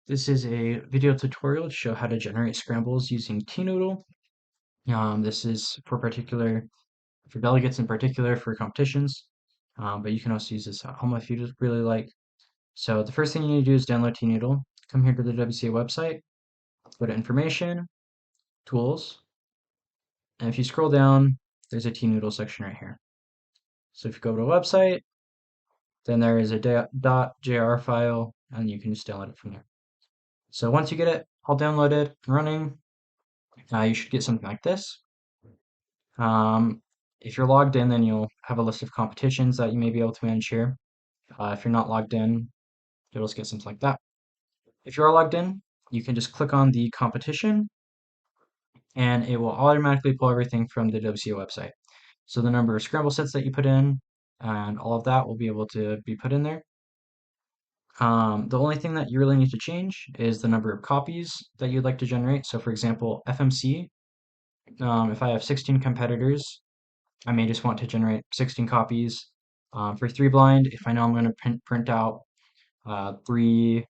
This is a video tutorial to show how to generate scrambles using T-Noodle. This is for delegates in particular for competitions, but you can also use this at home if you just really like. So the first thing you need to do is download T-Noodle. Come here to the WCA website, go to Information, Tools, and if you scroll down, there's a T-Noodle section right here. So if you go to a website, then there is a .jar file, and you can just download it from there. So once you get it all downloaded and running, you should get something like this. If you're logged in, then you'll have a list of competitions that you may be able to manage here. If you're not logged in, you'll just get something like that. If you are logged in, you can just click on the competition and it will automatically pull everything from the WCA website. So the number of scramble sets that you put in and all of that will be able to be put in there. The only thing that you really need to change is the number of copies that you'd like to generate. So for example, FMC, if I have 16 competitors, I may just want to generate 16 copies. For 3 blind, if I know I'm going to print out 3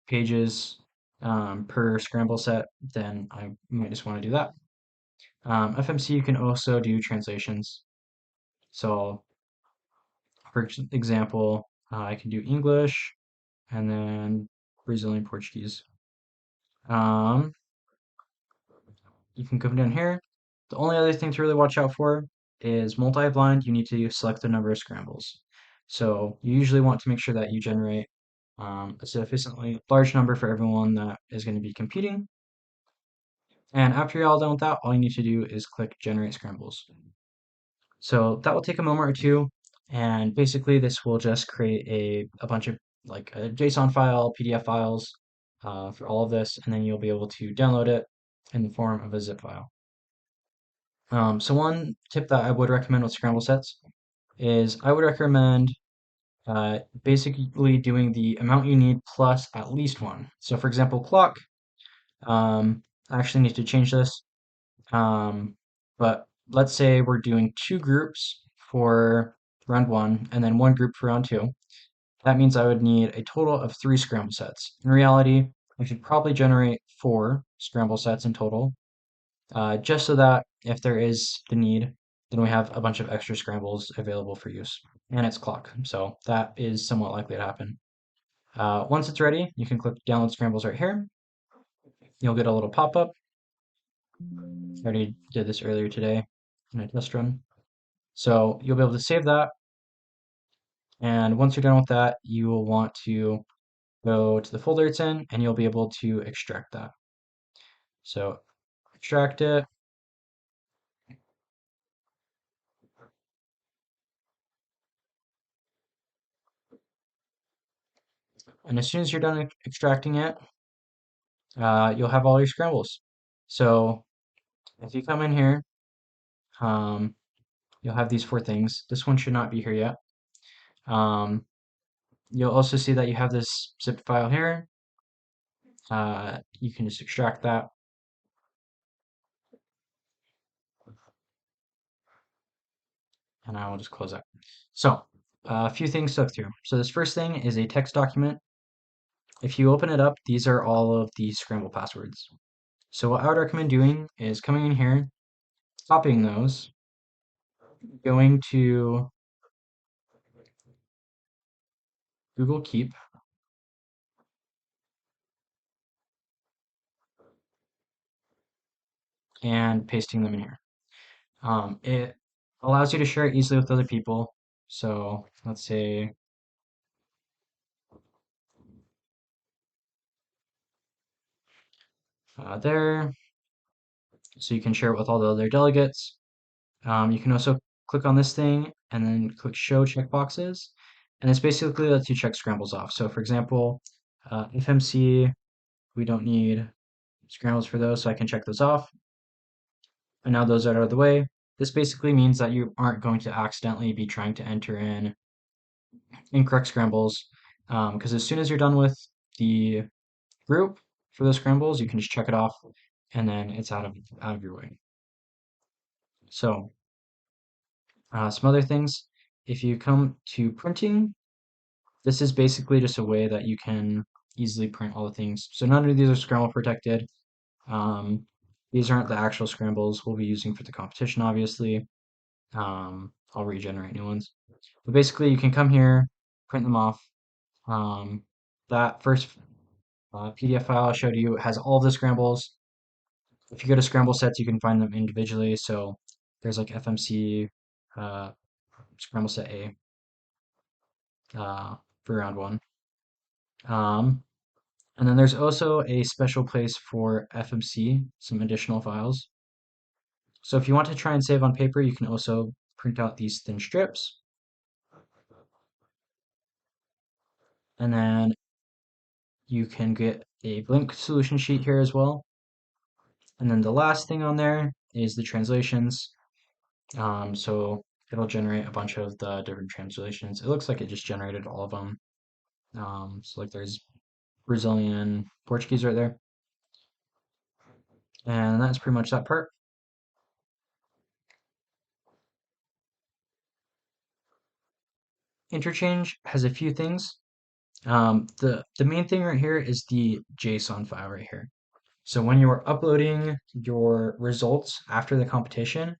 pages per scramble set, then I might just want to do that. FMC, you can also do translations. So, for example, I can do English and then Brazilian Portuguese. Um, you can come down here. The only other thing to really watch out for is multi-blind. You need to select the number of scrambles. So you usually want to make sure that you generate a sufficiently large number for everyone that is going to be competing. And after you're all done with that, all you need to do is click Generate Scrambles. So that will take a moment or two, and basically this will just create a bunch of like a JSON file, PDF files for all of this, and then you'll be able to download it in the form of a zip file. So one tip that I would recommend with scramble sets is I would recommend basically doing the amount you need plus at least one. So for example, clock, I actually need to change this, but let's say we're doing 2 groups for round 1 and then 1 group for round 2. That means I would need a total of 3 scramble sets. In reality, I should probably generate 4 scramble sets in total, just so that if there is the need, then we have a bunch of extra scrambles available for use. And it's clock, so that is somewhat likely to happen. Once it's ready, you can click Download Scrambles right here. You'll get a little pop-up. I already did this earlier today in a test run. So you'll be able to save that. And once you're done with that, you will want to go to the folder it's in and you'll be able to extract that. So extract it. And as soon as you're done extracting it, you'll have all your scrambles. So if you come in here, um, you'll have these 4 things. This one should not be here yet. You'll also see that you have this zip file here. You can just extract that. And I will just close that. So a few things to look through. So this first thing is a text document. If you open it up, these are all of the Scramble passwords. So what I would recommend doing is coming in here, copying those, going to Google Keep, and pasting them in here. It allows you to share it easily with other people. So let's say there, so you can share it with all the other delegates. You can also click on this thing and then click Show checkboxes, and this basically lets you check scrambles off. So for example, FMC, we don't need scrambles for those, so I can check those off. And now those are out of the way. This basically means that you aren't going to accidentally be trying to enter in incorrect scrambles, because as soon as you're done with the group for those scrambles, you can just check it off, and then it's out of your way. So some other things, if you come to printing, this is basically just a way that you can easily print all the things. So none of these are scramble protected. Um, these aren't the actual scrambles we'll be using for the competition, obviously. I'll regenerate new ones. But basically, you can come here, print them off. Um, that first PDF file I showed you has all the scrambles. If you go to scramble sets, you can find them individually. So there's like FMC, uh, scramble set A for round one. Um, and then there's also a special place for FMC, some additional files. So if you want to try and save on paper, you can also print out these thin strips. And then you can get a blank solution sheet here as well. And then the last thing on there is the translations. So it'll generate a bunch of the different translations. It looks like it just generated all of them. So like there's Brazilian, Portuguese right there. And that's pretty much that part. Interchange has a few things. The main thing right here is the JSON file right here. So when you are uploading your results after the competition,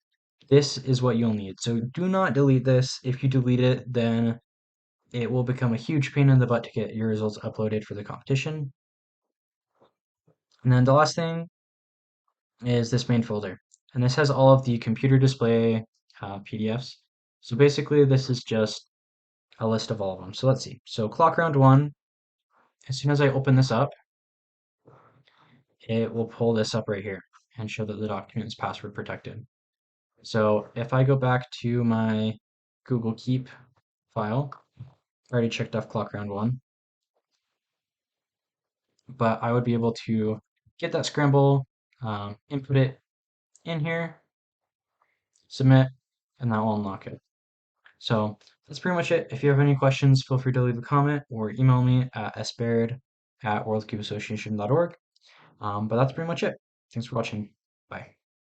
this is what you'll need. So do not delete this. If you delete it, then it will become a huge pain in the butt to get your results uploaded for the competition. And then the last thing is this main folder. And this has all of the computer display PDFs. So basically, this is just a list of all of them. So let's see. So clock round one, as soon as I open this up, it will pull this up right here and show that the document is password protected. So if I go back to my Google Keep file, I already checked off clock round one, but I would be able to get that scramble, input it in here, submit, and that will unlock it. So that's pretty much it. If you have any questions, feel free to leave a comment or email me at sbaird@worldcubeassociation.org. But that's pretty much it. Thanks for watching. Bye.